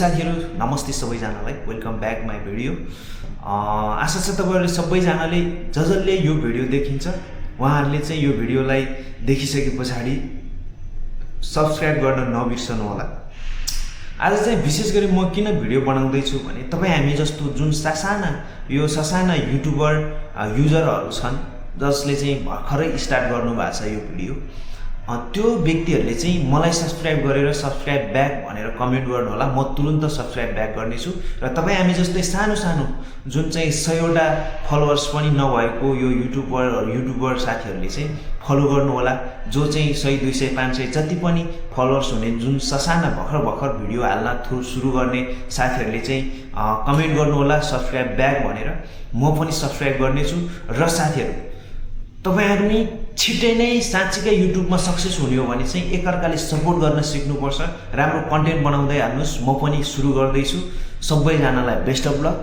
साथीहरु नमस्ते सबैजनालाई वेलकम ब्याक माई भिडियो। आशा छ तपाईहरुले सबैजनाले जसले यो भिडियो देखिन्छ उहाँहरुले चाहिँ यो भिडियोलाई देखिसकेपछि सब्स्क्राइब गर्न नबिर्सनु होला। आज चाहिँ विशेष गरी म किन भिडियो बनाउँदै छु भने तपाई हामी जस्तो जुन ससाना युट्युबर युजरहरु छन् जसले चाहिँ भर्खरै स्टार्ट गर्नु भएको छ यो भिडियो, त्यो व्यक्तिहरुले चाहिँ मलाई सब्स्क्राइब गरेर सब्स्क्राइब ब्याक भनेर कमेन्ट गर्नु होला। म तुरुन्त सब्स्क्राइब ब्याक गर्नेछु र तपाई हामी जस्तै सानो जुन चाहिँ 100 वटा फलोअर्स पनि नभएको यो युट्युबर साथीहरुले चाहिँ फलो गर्नु होला। जो चाहिँ 100 200 500 जति पनि फलोअर्स हुने जुन ससाना भर्खर भिडियो हाल्न सुरु गर्ने साथीहरुले चाहिँ कमेन्ट गर्नु होला सब्स्क्राइब ब्याक भनेर। म पनि सब्स्क्राइब गर्नेछु र साथीहरु तपाईहरु नि छिटै नै साच्चै युट्युबमा सक्सेस हुने हो भने चाहिँ एकअर्काले सपोर्ट गर्न सिक्नुपर्छ। राम्रो कन्टेन्ट बनाउँदै हाल्नुस्। म पनि सुरु गर्दै छु। सबैजनालाई बेस्ट अफ लक।